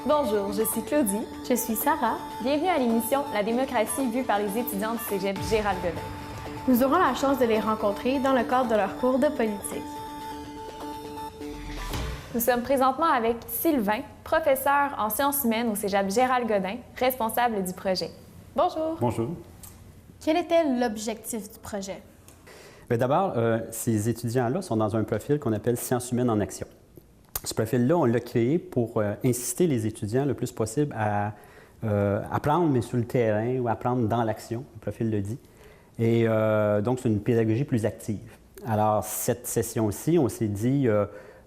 Bonjour, je suis Claudie. Je suis Sarah. Bienvenue à l'émission La démocratie vue par les étudiants du Cégep Gérald Godin. Nous aurons la chance de les rencontrer dans le cadre de leur cours de politique. Nous sommes présentement avec Sylvain, professeur en sciences humaines au Cégep Gérald Godin, responsable du projet. Bonjour. Bonjour. Quel était l'objectif du projet? Bien, d'abord, ces étudiants-là sont dans un profil qu'on appelle sciences humaines en action. Ce profil-là, on l'a créé pour inciter les étudiants le plus possible à apprendre, mais sur le terrain, ou apprendre dans l'action, le profil le dit. Et donc, c'est une pédagogie plus active. Alors, cette session-ci, on s'est dit,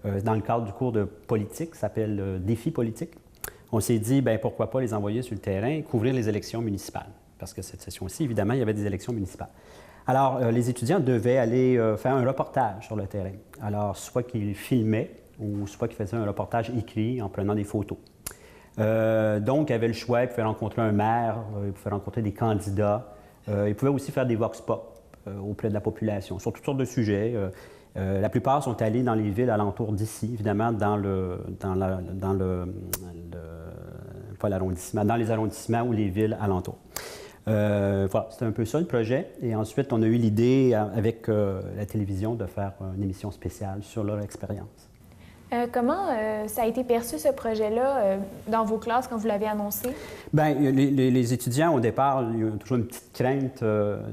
dans le cadre du cours de politique, ça s'appelle Défi politique, on s'est dit, bien, pourquoi pas les envoyer sur le terrain, couvrir les élections municipales. Parce que cette session-ci, évidemment, il y avait des élections municipales. Alors, les étudiants devaient aller faire un reportage sur le terrain. Alors, soit qu'ils filmaient, ou soit qu'ils faisaient un reportage écrit en prenant des photos. Donc, ils avaient le choix, ils pouvaient rencontrer un maire, ils pouvaient rencontrer des candidats, ils pouvaient aussi faire des vox pop auprès de la population, sur toutes sortes de sujets. La plupart sont allés dans les villes alentours d'ici, évidemment, dans les arrondissements ou les villes alentours. Voilà, c'était un peu ça le projet. Et ensuite, on a eu l'idée, avec la télévision, de faire une émission spéciale sur leur expérience. Comment ça a été perçu, ce projet-là, dans vos classes quand vous l'avez annoncé? Bien, les étudiants, au départ, il y a toujours une petite crainte,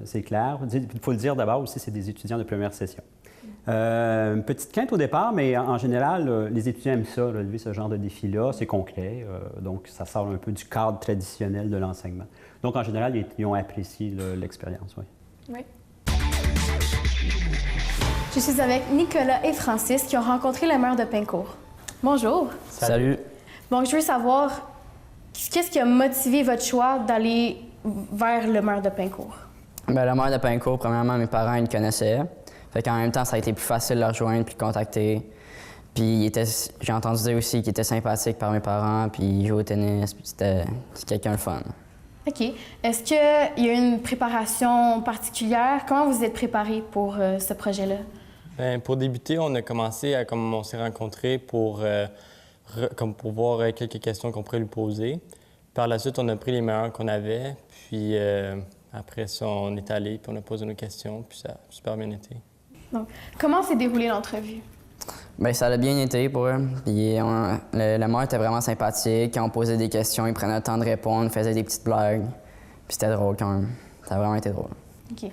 c'est clair. Il faut le dire d'abord aussi, c'est des étudiants de première session. Une petite crainte au départ, mais en général, les étudiants aiment ça, relever ce genre de défi-là. C'est concret, donc ça sort un peu du cadre traditionnel de l'enseignement. Donc, en général, ils ont apprécié l'expérience, oui. Oui. Je suis avec Nicolas et Francis qui ont rencontré le maire de Pincourt. Bonjour. Salut. Bon, je veux savoir, qu'est-ce qui a motivé votre choix d'aller vers le maire de Pincourt? Bien, le maire de Pincourt, premièrement, mes parents, ils le connaissaient. Fait qu'en même temps, ça a été plus facile de le rejoindre puis de le contacter. Puis j'ai entendu dire aussi qu'il était sympathique par mes parents, puis il jouait au tennis, puis c'est quelqu'un de fun. OK. Est-ce qu'il y a une préparation particulière? Comment vous êtes préparé pour ce projet-là? Bien, pour débuter, on a commencé à, comme on s'est rencontrés, pour voir quelques questions qu'on pourrait lui poser. Par la suite, on a pris les meilleurs qu'on avait, puis après ça, on est allé, puis on a posé nos questions, puis ça a super bien été. Donc, comment s'est déroulée l'entrevue? Bien, ça a bien été pour eux. Puis le maire était vraiment sympathique. Quand on posait des questions, il prenait le temps de répondre, faisait des petites blagues. Puis c'était drôle quand même. Ça a vraiment été drôle. OK.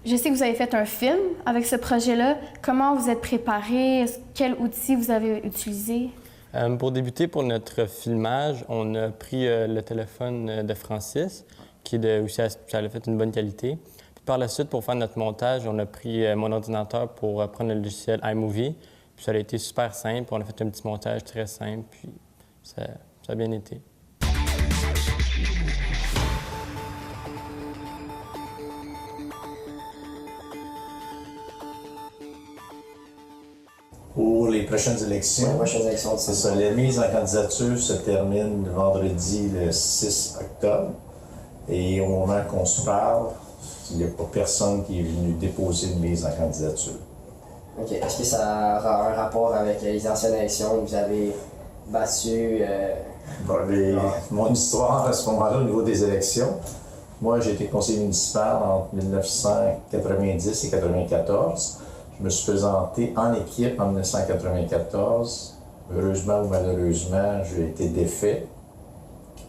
Je sais que vous avez fait un film avec ce projet-là. Comment vous êtes préparé? Quels outils vous avez utilisés? Pour débuter, pour notre filmage, on a pris le téléphone de Francis, qui ça a fait une bonne qualité. Puis par la suite, pour faire notre montage, on a pris mon ordinateur pour prendre le logiciel iMovie. Puis ça a été super simple. On a fait un petit montage très simple, puis ça a bien été. Pour les prochaines élections, c'est ça. La mise en candidature se termine le vendredi le 6 octobre. Et au moment qu'on se parle, il n'y a pas personne qui est venu déposer une mise en candidature. OK. Est-ce que ça aura un rapport avec les anciennes élections où vous avez battu... Mon histoire à ce moment-là au niveau des élections, moi j'ai été conseiller municipal entre 1990 et 1994. Je me suis présenté en équipe en 1994. Heureusement ou malheureusement, j'ai été défait.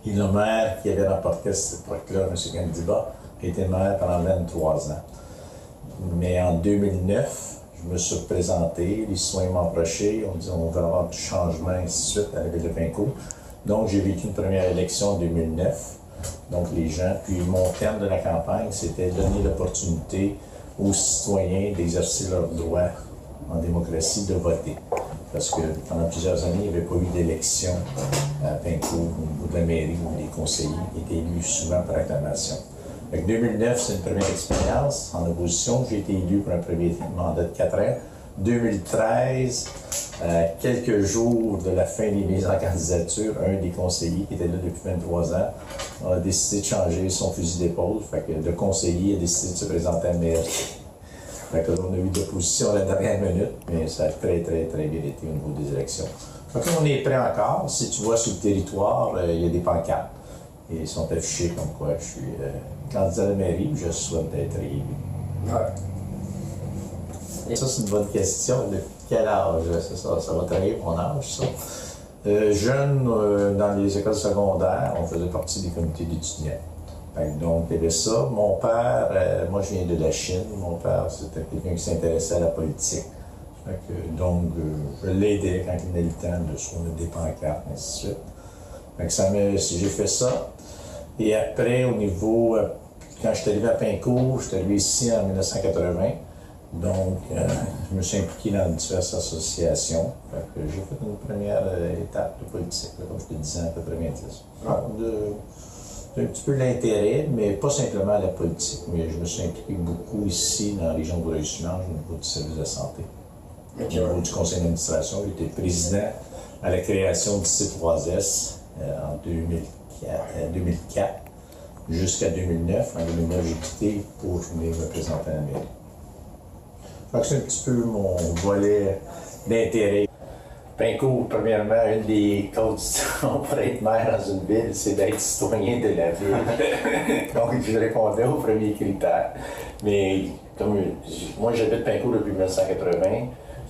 Et le maire qui avait remporté cette époque-là, M. Gandiba, a été maire pendant 23 ans. Mais en 2009, je me suis représenté, les citoyens m'ont approché, on dit on veut avoir du changement, et ainsi de suite, à la ville de Pincourt. Donc, j'ai vécu une première élection en 2009. Donc, les gens, puis mon thème de la campagne, c'était donner l'opportunité aux citoyens d'exercer leur droit en démocratie de voter. Parce que pendant plusieurs années, il n'y avait pas eu d'élection à Pincourt, au niveau de la mairie, où les conseillers étaient élus souvent par acclamation. Fait que 2009, c'est une première expérience en opposition. J'ai été élu pour un premier mandat de 4 ans. 2013, quelques jours de la fin des mises en candidature, un des conseillers qui était là depuis 23 ans a décidé de changer son fusil d'épaule. Fait que le conseiller a décidé de se présenter à la mairie. Fait que là, on a eu de l'opposition à la dernière minute, mais ça a très bien été au niveau des élections. Fait que là, on est prêt encore. Si tu vois sur le territoire, il y a des pancartes. Et ils sont affichés comme quoi je suis candidat à la mairie, je souhaite être élu. Ouais. Ça, c'est une bonne question. De quel âge? Ça va trahir mon âge, ça. Jeune, dans les écoles secondaires, on faisait partie des comités d'étudiants. Donc, il y avait ça. Mon père, moi je viens de la Chine, mon père c'était quelqu'un qui s'intéressait à la politique. Donc, je l'aidais quand il venait le temps de se mettre des pancartes, ainsi de suite. J'ai fait ça. Et après, au niveau, quand je suis arrivé à Pincourt, je suis arrivé ici en 1980. Donc, je me suis impliqué dans diverses associations. J'ai fait une première étape de politique, là, comme je te disais, en 90. Un petit peu l'intérêt, mais pas simplement la politique. Mais je me suis impliqué beaucoup ici, dans la région de Vaudreuil-Soulanges, au niveau du service de santé. Au niveau du conseil d'administration, j'étais président à la création du C3S en 2004 jusqu'à 2009. En 2009, j'ai quitté pour venir me présenter à la mairie. Donc, c'est un petit peu mon volet d'intérêt. Pincourt, premièrement, une des conditions pour être maire dans une ville, c'est d'être citoyen de la ville. Donc, je répondais aux premiers critères. Mais comme moi, j'habite Pincourt depuis 1980,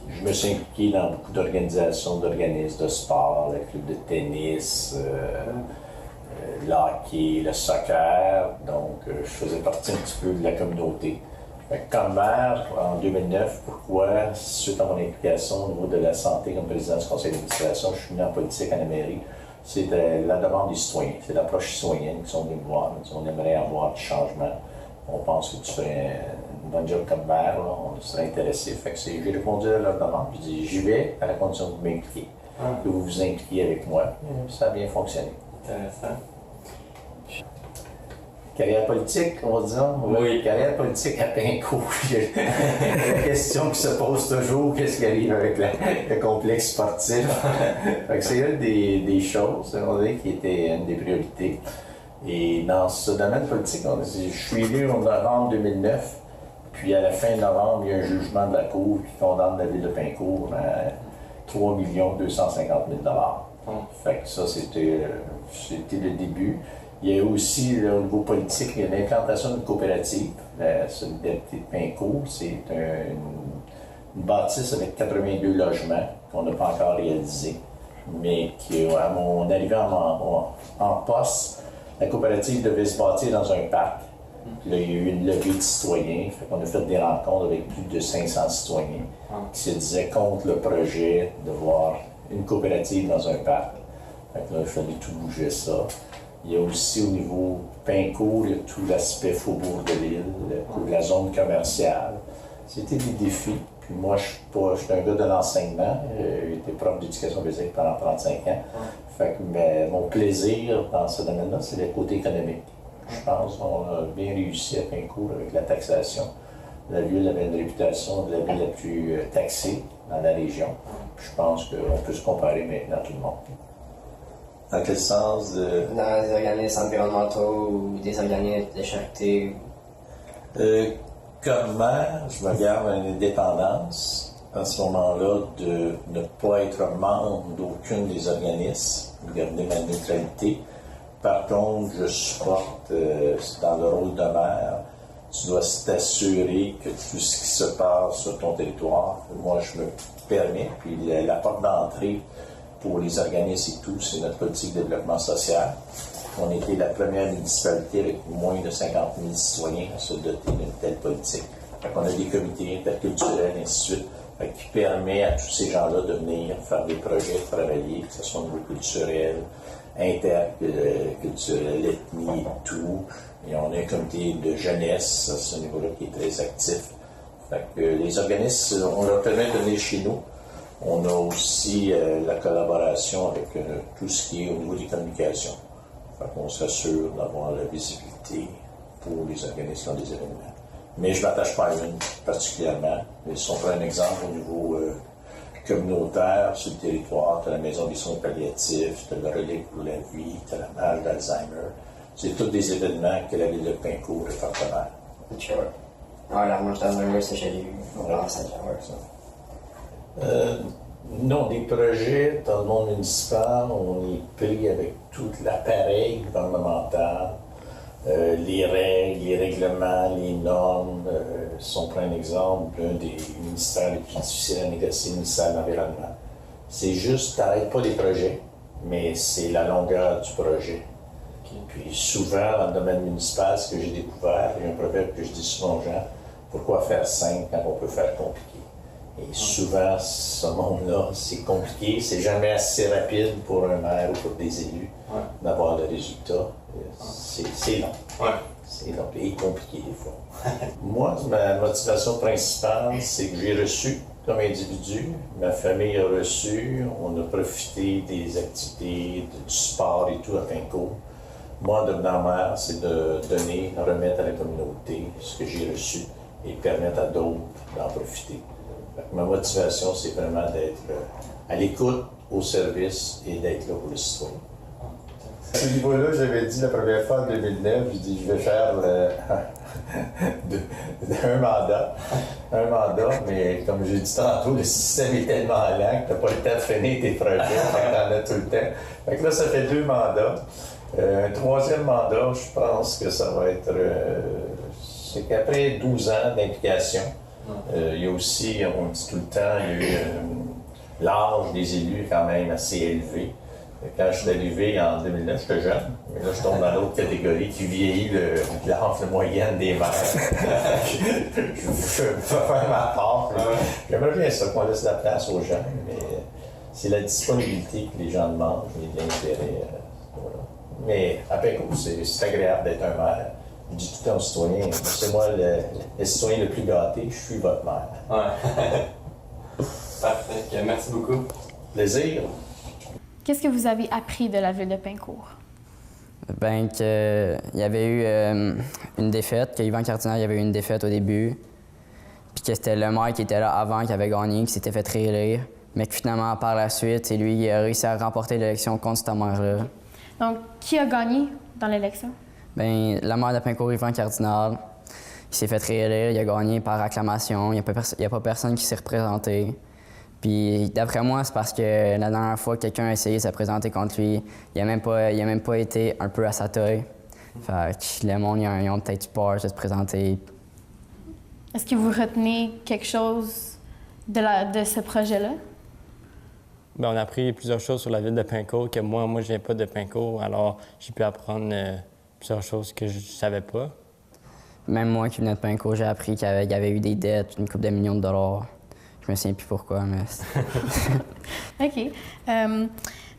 je me suis impliqué dans beaucoup d'organisations, d'organismes de sport, le club de tennis, le hockey, le soccer. Donc, je faisais partie un petit peu de la communauté. Comme maire, en 2009, pourquoi, suite à mon implication au niveau de la santé comme président du conseil d'administration, je suis venu en politique à la mairie, c'est la demande des citoyens, c'est l'approche citoyenne qui sont venus me voir. On aimerait avoir du changement. On pense que tu fais une bonne job comme maire, là, on serait intéressé. Fait que j'ai répondu à leur demande, je dis j'y vais à la condition de vous m'impliquer, que vous vous impliquiez avec moi. Ça a bien fonctionné. Intéressant. Carrière politique, on va dire. Oui, carrière politique à Pincourt. La question qui se pose toujours, qu'est-ce qui arrive avec le complexe sportif? C'est une des choses, on va dire, qui était une des priorités. Et dans ce domaine politique, je suis élu en novembre 2009, puis à la fin novembre, il y a un jugement de la Cour qui condamne la ville de Pincourt à 3 250 000 $. Fait que ça, c'était le début. Il y a aussi, là, au niveau politique, il y a l'implantation d'une coopérative, la Solidarité de Pincourt. C'est une bâtisse avec 82 logements qu'on n'a pas encore réalisé, mais qui, à mon arrivée en poste, la coopérative devait se bâtir dans un parc. Puis là, il y a eu une levée de citoyens. On a fait des rencontres avec plus de 500 citoyens qui se disaient contre le projet de voir une coopérative dans un parc. Fait que là, il fallait tout bouger ça. Il y a aussi au niveau Pincourt, il y a tout l'aspect faubourg de l'île, la zone commerciale. C'était des défis. Puis moi, je suis un gars de l'enseignement. J'ai été prof d'éducation physique pendant 35 ans. Fait que mon plaisir dans ce domaine-là, c'est le côté économique. Je pense qu'on a bien réussi à Pincourt avec la taxation. La ville avait une réputation de la ville la plus taxée dans la région. Puis je pense qu'on peut se comparer maintenant tout le monde. Dans quel sens? Dans des organismes environnementaux ou des organismes de charité? Comme maire, je me garde une indépendance à ce moment-là de ne pas être membre d'aucun des organismes, de garder ma neutralité. Par contre, je supporte, dans le rôle de maire, tu dois t'assurer que tout ce qui se passe sur ton territoire, moi je me permets, puis la porte d'entrée pour les organismes et tout, c'est notre politique de développement social. On était la première municipalité avec moins de 50 000 citoyens à se doter d'une telle politique. On a des comités interculturels, et ainsi de suite, qui permet à tous ces gens-là de venir faire des projets, de travailler, que ce soit au niveau culturel, interculturel, ethnie, tout. Et on a un comité de jeunesse à ce niveau-là qui est très actif. Fait que les organismes, on leur permet de venir chez nous. On a aussi la collaboration avec tout ce qui est au niveau des communications. Fait qu'on s'assure d'avoir la visibilité pour les organismes qui ont des événements. Mais je ne m'attache pas à une particulièrement. Mais si on prend un exemple au niveau communautaire, sur le territoire, tu as la Maison des soins palliatifs, tu as le Relais pour la vie, tu as la Malle d'Alzheimer. C'est tous des événements que la ville de Pincourt est partenaire. Sure. Ouais, la marche d'Alzheimer, ça, j'ai eu. Vraiment, ça ça. Non, des projets dans le monde municipal, on est pris avec tout l'appareil gouvernemental, les règles, les règlements, les normes. Si on prend un exemple, un des ministères les plus difficiles à négocier, le ministère de l'Environnement. C'est juste, tu n'arrêtes pas les projets, mais c'est la longueur du projet. Puis souvent, dans le domaine municipal, ce que j'ai découvert, il y a un proverbe que je dis souvent aux gens, pourquoi faire simple quand on peut faire compliqué? Et souvent, ce monde-là, c'est compliqué, c'est jamais assez rapide pour un maire ou pour des élus d'avoir le résultat. C'est long. C'est long et compliqué des fois. Moi, ma motivation principale, c'est que j'ai reçu comme individu, ma famille a reçu, on a profité des activités, du sport et tout à Pincourt. Moi, en devenant maire, c'est de donner, remettre à la communauté ce que j'ai reçu et permettre à d'autres d'en profiter. Ma motivation, c'est vraiment d'être à l'écoute, au service et d'être là pour le citoyen. À ce niveau-là, j'avais dit la première fois en 2009, je dis je vais faire un mandat, mais comme j'ai dit tantôt, le système est tellement lent que tu n'as pas le temps de finir tes projets, tu en as tout le temps. Fait que là, ça fait 2 mandats. Un 3e mandat, je pense que ça va être... c'est qu'après 12 ans d'implication, il y a aussi, on dit tout le temps, il y a eu l'âge des élus quand même assez élevé. Quand je suis arrivé en 2009, j'étais jeune, mais là je tombe dans l'autre catégorie qui vieillit l'âge moyenne des maires. je vais faire ma part. J'aimerais bien ça, qu'on laisse la place aux gens, mais c'est la disponibilité que les gens demandent et l'intérêt. Voilà. Mais à Pincourt, c'est agréable d'être un maire. Je dis tout le temps aux citoyens, c'est moi le citoyen le plus gâté, je suis votre maire. Ouais. Parfait. Merci beaucoup. Plaisir. Qu'est-ce que vous avez appris de la ville de Pincourt? Ben, qu'il y avait eu une défaite, que Yvan Cardinal il y avait eu une défaite au début, puis que c'était le maire qui était là avant qui avait gagné, qui s'était fait réélire, mais que finalement, par la suite, c'est lui qui a réussi à remporter l'élection contre ce maire-là. Donc, qui a gagné dans l'élection? Ben, la maire de Pincourt, Yvan Cardinal, il s'est fait réélire, il a gagné par acclamation, il n'y a pas personne qui s'est représenté. Puis d'après moi, c'est parce que la dernière fois que quelqu'un a essayé de se présenter contre lui, il n'a même pas été un peu à sa taille. Fait que le monde, ils ont peut-être eu peur de se présenter. Est-ce que vous retenez quelque chose de ce projet-là? Bien, on a appris plusieurs choses sur la ville de Pincourt, que moi je viens pas de Pincourt, alors j'ai pu apprendre plusieurs choses que je savais pas. Même moi qui venais de Pincourt, j'ai appris qu'il y avait eu des dettes, une couple de millions de dollars. Je me souviens plus pourquoi, mais... OK.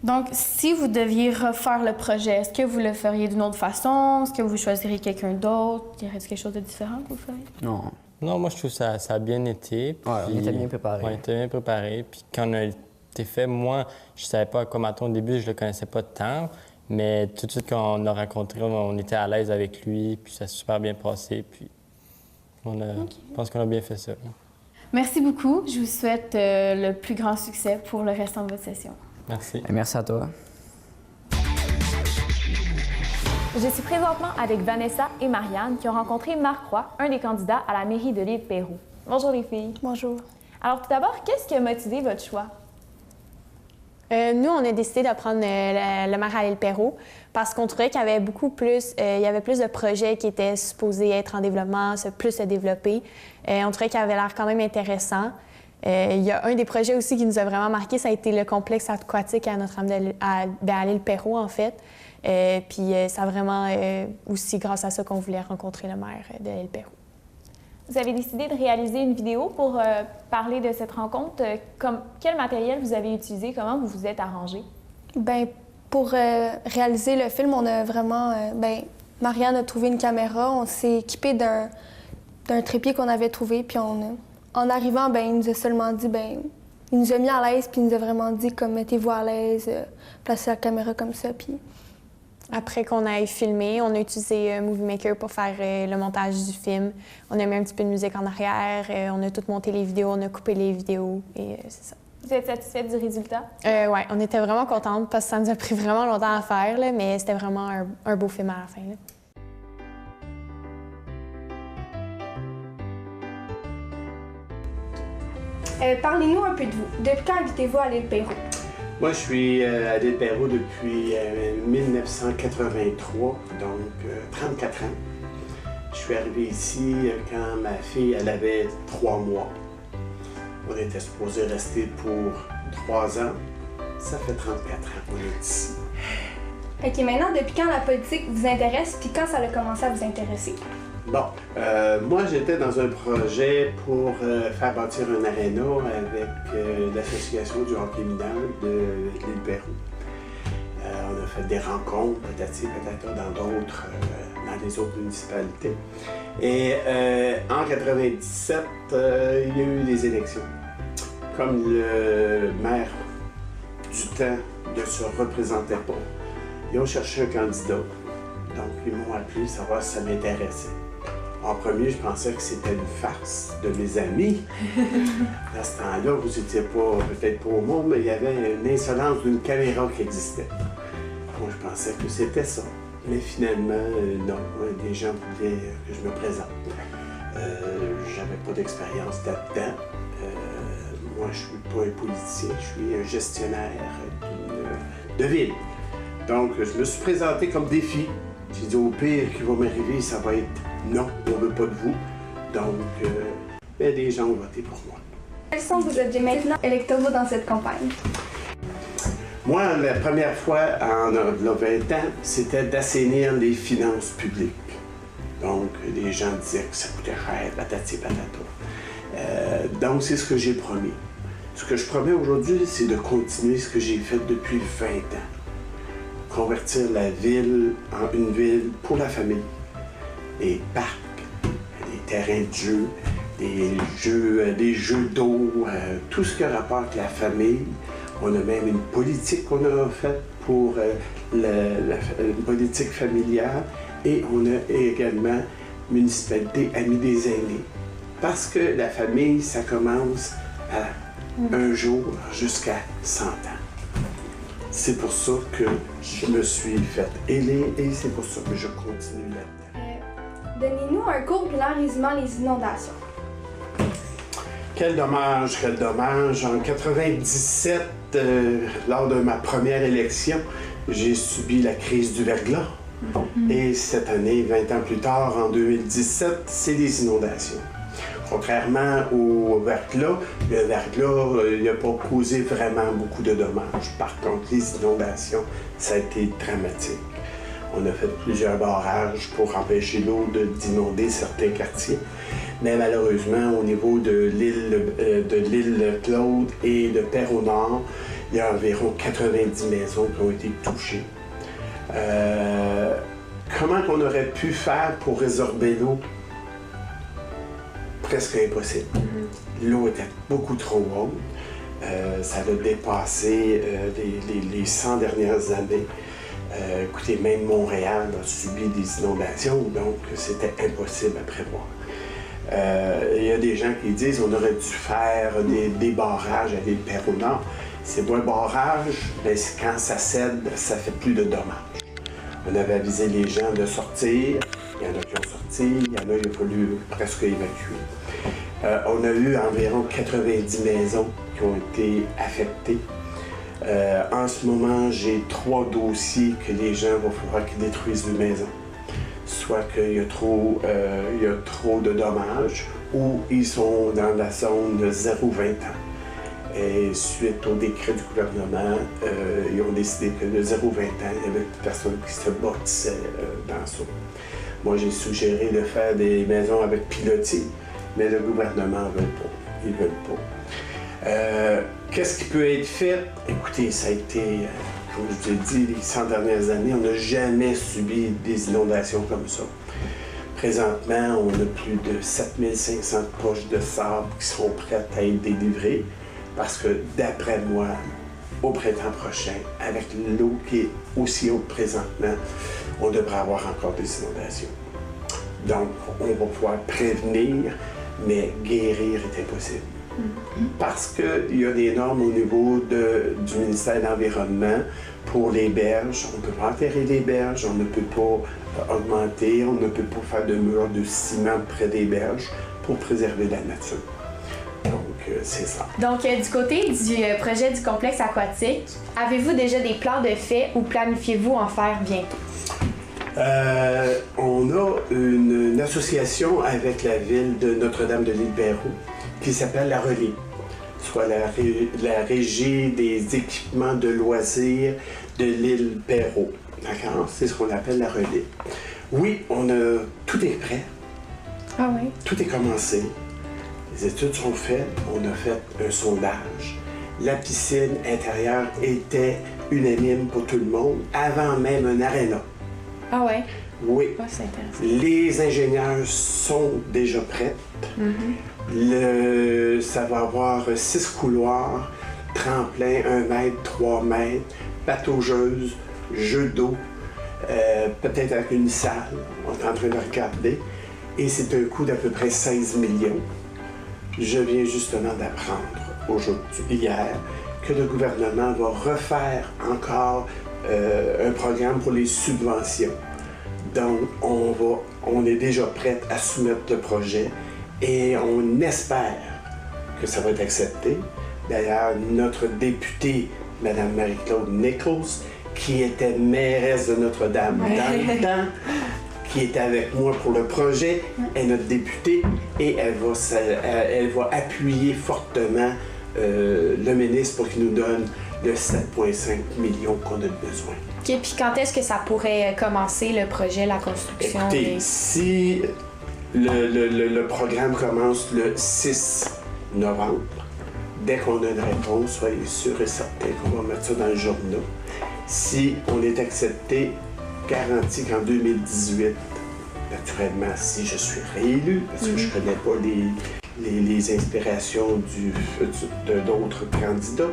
Donc, si vous deviez refaire le projet, est-ce que vous le feriez d'une autre façon? Est-ce que vous choisiriez quelqu'un d'autre? Y aurait-il quelque chose de différent que vous feriez? Non. Non, moi je trouve que ça a bien été. Ouais, on était bien préparés. On était bien préparés. Puis quand on a été fait, moi, je savais pas à quoi m'attendre au début, je le connaissais pas tant. Mais tout de suite, quand on l'a rencontré, on était à l'aise avec lui, puis ça s'est super bien passé. Puis je pense qu'on a bien fait ça. Merci beaucoup. Je vous souhaite le plus grand succès pour le restant de votre session. Merci. Merci à toi. Je suis présentement avec Vanessa et Marianne qui ont rencontré Marc Roy, un des candidats à la mairie de l'île Perrot. Bonjour les filles. Bonjour. Alors tout d'abord, qu'est-ce qui a motivé votre choix? Nous, on a décidé de prendre le maire à l'île Perrot parce qu'on trouvait qu'il y avait il y avait plus de projets qui étaient supposés être en développement, plus se développer. On trouvait qu'il avait l'air quand même intéressant. Il y a un des projets aussi qui nous a vraiment marqué, ça a été le complexe aquatique à Notre-Dame à l'île Perrot, en fait. Puis c'est vraiment aussi grâce à ça qu'on voulait rencontrer le maire de l'île Perrot. Vous avez décidé de réaliser une vidéo pour parler de cette rencontre. Quel matériel vous avez utilisé? Comment vous vous êtes arrangé? Bien, pour réaliser le film, on a vraiment... Marianne a trouvé une caméra. On s'est équipé d'un trépied qu'on avait trouvé. Puis en arrivant, il nous a seulement dit... il nous a mis à l'aise, puis il nous a vraiment dit comme mettez-vous à l'aise, placez la caméra comme ça. Puis Après qu'on ait filmé, on a utilisé Movie Maker pour faire le montage du film. On a mis un petit peu de musique en arrière, on a tout monté les vidéos, on a coupé les vidéos et c'est ça. Vous êtes satisfaite du résultat? Oui, on était vraiment contentes parce que ça nous a pris vraiment longtemps à faire, là, mais c'était vraiment un beau film à la fin. Là. Parlez-nous un peu de vous. Depuis quand habitez-vous à l'île Perrot? Moi, je suis à l'île Perrot depuis 1983, donc 34 ans. Je suis arrivé ici quand ma fille elle avait 3 mois. On était supposé rester pour 3 ans. Ça fait 34 ans qu'on est ici. OK, maintenant, depuis quand la politique vous intéresse, puis quand ça a commencé à vous intéresser? Bon, moi j'étais dans un projet pour faire bâtir un aréna avec l'association du hockey mineur de l'île Perrot. On a fait des rencontres, patati patata, dans les autres municipalités. Et en 97, il y a eu des élections. Comme le maire du temps ne se représentait pas, ils ont cherché un candidat. Donc, ils m'ont appelé savoir si ça m'intéressait. En premier, je pensais que c'était une farce de mes amis. À ce temps-là, vous n'étiez peut-être pas au monde, mais il y avait une insolence d'une caméra qui existait. Moi, je pensais que c'était ça. Mais finalement, non. Des gens voulaient que je me présente. J'avais pas d'expérience là-dedans. Moi, je suis pas un politicien, je suis un gestionnaire de ville. Donc, je me suis présenté comme défi. J'ai dit, au pire qui va m'arriver, ça va être non, on ne veut pas de vous. Donc, des gens ont voté pour moi. Quels sont vos objets maintenant électoraux dans cette campagne? Moi, la première fois, en 20 ans, c'était d'assainir les finances publiques. Donc, les gens disaient que ça coûtait cher, patati patata. Donc, c'est ce que j'ai promis. Ce que je promets aujourd'hui, c'est de continuer ce que j'ai fait depuis 20 ans. Convertir la ville en une ville pour la famille. Des parcs, des terrains de jeu, des jeux d'eau, tout ce qui a rapport avec la famille. On a même une politique qu'on a faite pour une politique familiale et on a également municipalité Amis des aînés. Parce que la famille, ça commence à un jour jusqu'à 100 ans. C'est pour ça que je me suis faite élire et c'est pour ça que je continue là-dedans. Donnez-nous un court bilan résumant les inondations. Quel dommage, quel dommage. En 97, lors de ma première élection, j'ai subi la crise du verglas. Et cette année, 20 ans plus tard, en 2017, c'est des inondations. Contrairement au verglas, le verglas n'a pas causé vraiment beaucoup de dommages. Par contre, les inondations, ça a été dramatique. On a fait plusieurs barrages pour empêcher l'eau d'inonder certains quartiers. Mais malheureusement, au niveau de l'île Claude et de Perrot-Nord, il y a environ 90 maisons qui ont été touchées. Comment on aurait pu faire pour résorber l'eau? Presque impossible. L'eau était beaucoup trop haute. Ça a dépassé les 100 dernières années. Écoutez, même Montréal a subi des inondations, donc c'était impossible à prévoir. Il y a des gens qui disent qu'on aurait dû faire des barrages à l'île Perrot-Nord. C'est pas un barrage, mais quand ça cède, ça fait plus de dommages. On avait avisé les gens de sortir. Il y en a qui ont sorti, il y en a qui ont fallu presque évacuer. On a eu environ 90 maisons qui ont été affectées. En ce moment, j'ai 3 dossiers que les gens vont falloir qu'ils détruisent une maison. Soit qu'il y a trop de dommages ou ils sont dans la zone de 0-20 ans. Et suite au décret du gouvernement, ils ont décidé que de 0-20 ans, il y avait des personnes qui se bâtissaient dans ça. Moi, j'ai suggéré de faire des maisons avec pilotis, mais le gouvernement ne veut pas. Ils ne veulent pas. Qu'est-ce qui peut être fait? Écoutez, ça a été, comme je vous ai dit, les 100 dernières années, on n'a jamais subi des inondations comme ça. Présentement, on a plus de 7500 poches de sable qui sont prêtes à être délivrées parce que, d'après moi, au printemps prochain, avec l'eau qui est aussi haute présentement, on devrait avoir encore des inondations. Donc, on va pouvoir prévenir, mais guérir est impossible. Parce qu'il y a des normes au niveau du ministère de l'Environnement pour les berges. On ne peut pas enterrer les berges, on ne peut pas augmenter, on ne peut pas faire de murs de ciment près des berges pour préserver la nature. Donc, c'est ça. Donc, du côté du projet du complexe aquatique, avez-vous déjà des plans de fait ou planifiez-vous en faire bientôt? On a une association avec la ville de Notre-Dame de l'Île-Perrot qui s'appelle la Relais, soit la Régie des équipements de loisirs de l'île Perrot. D'accord? C'est ce qu'on appelle la Relais. Oui, tout est prêt. Ah oui? Tout est commencé. Les études sont faites. On a fait un sondage. La piscine intérieure était unanime pour tout le monde avant même un aréna. Ah ouais? Oui. Oh, c'est intéressant. Les ingénieurs sont déjà prêts. Ça va avoir 6 couloirs, tremplin 1 mètre, 3 mètres, pataugeuse, jeu d'eau, peut-être avec une salle. On est en train de regarder. Et c'est un coût d'à peu près 16 millions. Je viens justement d'apprendre hier que le gouvernement va refaire encore un programme pour les subventions. Donc, on est déjà prêt à soumettre le projet et on espère que ça va être accepté. D'ailleurs, notre députée, Mme Marie-Claude Nichols, qui était mairesse de Notre-Dame dans le temps, qui était avec moi pour le projet, est notre députée et elle va appuyer fortement le ministre pour qu'il nous donne le 7,5 millions qu'on a besoin. OK, puis quand est-ce que ça pourrait commencer, le projet, la construction? Écoutez, si le programme commence le 6 novembre, dès qu'on a une réponse, soyez sûrs et certains qu'on va mettre ça dans le journal. Si on est accepté, garanti qu'en 2018, naturellement, si je suis réélu, parce que je ne connais pas les inspirations d'autres candidats,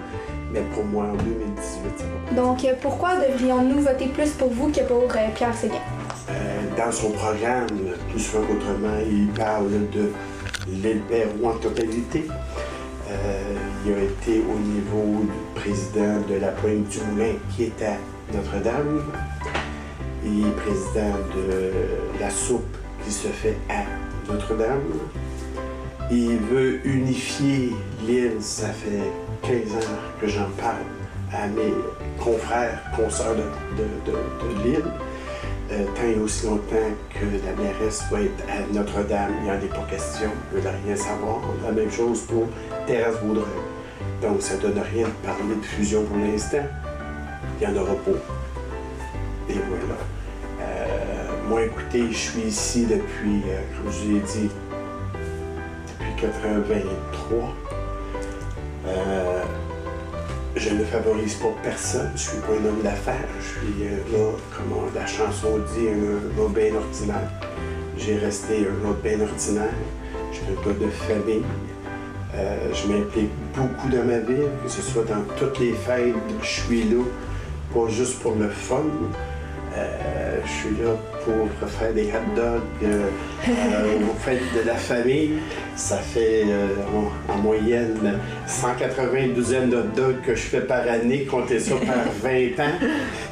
mais pour moi, en 2018, ça va. Donc, pourquoi devrions-nous voter plus pour vous que pour Pierre Séguin? Dans son programme, plus souvent qu'autrement, il parle de l'île Perrot en totalité. Il a été au niveau du président de la Pointe du Moulin, qui est à Notre-Dame. Il est président de la soupe qui se fait à Notre-Dame. Il veut unifier l'île, ça fait 15 ans que j'en parle à mes confrères, consoeurs de l'île. Tant et aussi longtemps que la mairesse va être à Notre-Dame, il n'y en a pas question, il ne veut rien savoir. La même chose pour Terrasse-Vaudreuil. Donc, ça ne donne rien de parler de fusion pour l'instant. Il n'y en aura pas. Et voilà. Moi, écoutez, je suis ici depuis, comme je vous l'ai dit, depuis 1983. Je ne favorise pas personne, je suis pas un homme d'affaires, je suis là, comme la chanson dit, un gars bien ordinaire. J'ai resté un gars bien ordinaire, je suis un gars de famille. Je m'implique beaucoup dans ma vie, que ce soit dans toutes les fêtes, je suis là, pas juste pour le fun. Je suis là pour faire des hot dogs aux fêtes de la famille. Ça fait en moyenne 180 douzaines de hot dogs que je fais par année, comptez ça par 20 ans.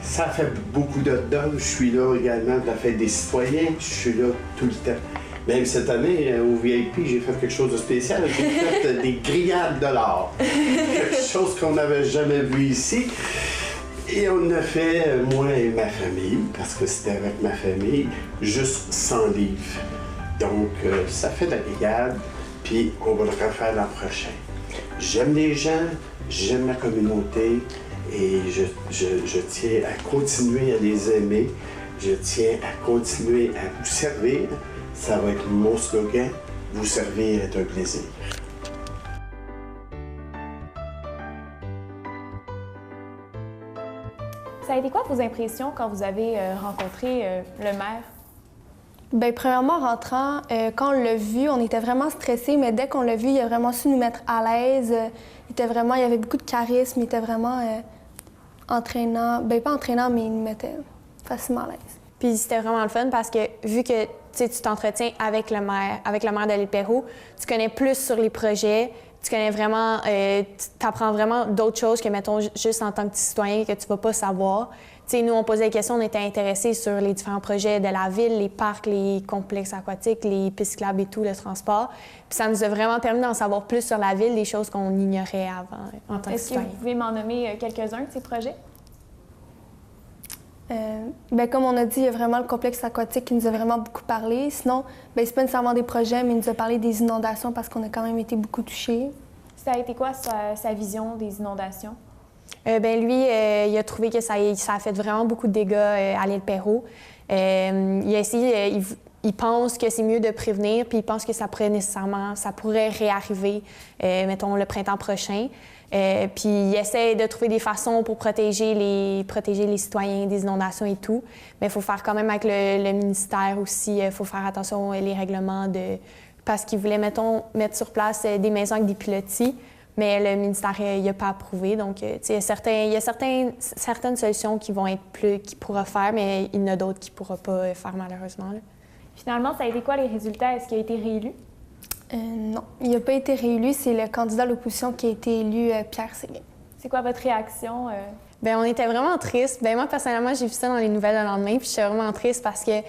Ça fait beaucoup de hot dogs. Je suis là également pour la fête des citoyens. Je suis là tout le temps. Même cette année, au VIP, j'ai fait quelque chose de spécial. J'ai fait des grillades de l'or. Quelque chose qu'on n'avait jamais vu ici. Et on a fait, moi et ma famille, parce que c'était avec ma famille, juste 100 livres. Donc, ça fait de la grillade, puis on va le refaire l'an prochain. J'aime les gens, j'aime ma communauté, et je tiens à continuer à les aimer. Je tiens à continuer à vous servir. Ça va être mon slogan, vous servir est un plaisir. Ça a été quoi vos impressions quand vous avez rencontré le maire? Bien, premièrement, en rentrant, quand on l'a vu, on était vraiment stressés, mais dès qu'on l'a vu, il a vraiment su nous mettre à l'aise. Il y avait beaucoup de charisme, il était vraiment entraînant. Bien, pas entraînant, mais il nous mettait facilement à l'aise. Puis c'était vraiment le fun parce que vu que tu t'entretiens avec le maire de l'île Perrot, tu connais plus sur les projets, tu connais vraiment, tu apprends vraiment d'autres choses que, mettons, juste en tant que petit citoyen que tu vas pas savoir. Tu sais, nous, on posait des questions, on était intéressés sur les différents projets de la ville, les parcs, les complexes aquatiques, les pistes cyclables et tout, le transport. Puis ça nous a vraiment permis d'en savoir plus sur la ville, des choses qu'on ignorait avant en tant que Est-ce que citoyen. vous pouvez m'en nommer quelques-uns de ces projets? Bien, comme on a dit, il y a vraiment le complexe aquatique qui nous a vraiment beaucoup parlé. Sinon, bien, c'est pas nécessairement des projets, mais il nous a parlé des inondations parce qu'on a quand même été beaucoup touchés. Ça a été quoi sa vision des inondations? Ben lui, il a trouvé que ça a fait vraiment beaucoup de dégâts à l'île Perrot. Il a essayé, il pense que c'est mieux de prévenir, puis il pense que ça pourrait réarriver, mettons, le printemps prochain. Puis il essaie de trouver des façons pour protéger les citoyens des inondations et tout. Mais il faut faire quand même avec le ministère aussi, il faut faire attention aux règlements parce qu'il voulait, mettons, mettre sur place des maisons avec des pilotis. Mais le ministère n'a pas approuvé. Donc, il y a certaines solutions qui pourra faire, mais il y en a d'autres qui ne pourra pas faire, malheureusement. Là. Finalement, ça a été quoi les résultats? Est-ce qu'il a été réélu? Non, il n'a pas été réélu. C'est le candidat de l'opposition qui a été élu, Pierre Séguin. C'est quoi votre réaction? Bien, on était vraiment tristes. Bien, moi, personnellement, j'ai vu ça dans les nouvelles le lendemain, puis j'étais vraiment triste parce que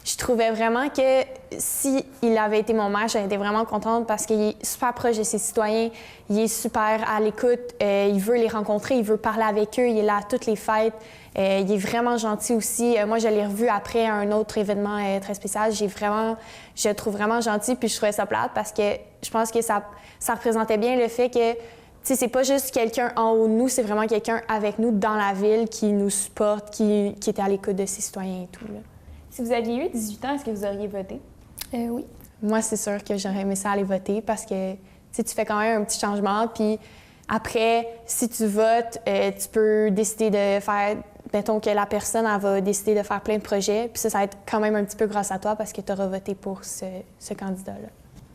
je trouvais vraiment que s'il avait été mon maire, j'aurais été vraiment contente parce qu'il est super proche de ses citoyens, il est super à l'écoute, il veut les rencontrer, il veut parler avec eux, il est là à toutes les fêtes, il est vraiment gentil aussi. Moi, je l'ai revu après un autre événement très spécial. Je le trouve vraiment gentil, puis je trouvais ça plate parce que je pense que ça représentait bien le fait que c'est pas juste quelqu'un en haut de nous, c'est vraiment quelqu'un avec nous dans la ville qui nous supporte, qui était à l'écoute de ses citoyens et tout. Là. Si vous aviez eu 18 ans, est-ce que vous auriez voté? Oui. Moi, c'est sûr que j'aurais aimé ça aller voter parce que tu fais quand même un petit changement. Puis après, si tu votes, tu peux décider de faire... Mettons que la personne, elle va décider de faire plein de projets. Puis ça va être quand même un petit peu grâce à toi parce que tu auras voté pour ce candidat-là.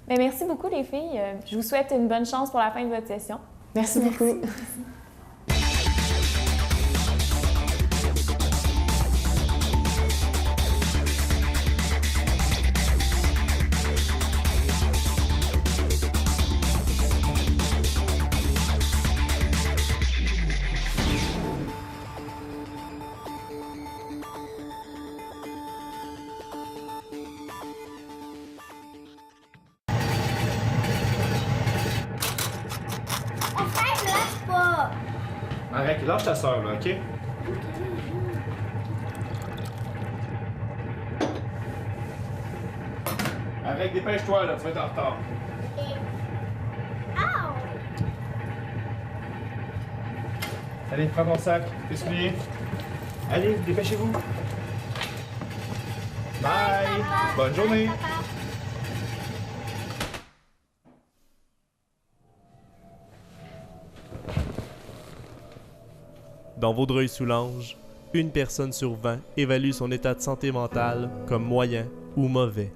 Bien, merci beaucoup, les filles. Je vous souhaite une bonne chance pour la fin de votre session. Merci beaucoup. Arrête, lâche ta soeur, là, OK? Arrête, dépêche-toi, là, tu vas être en retard. Allez, prends ton sac, tes souliers. Allez, dépêchez-vous. Bye! Bonne journée! Dans Vaudreuil-Soulanges, une personne sur 20 évalue son état de santé mentale comme moyen ou mauvais.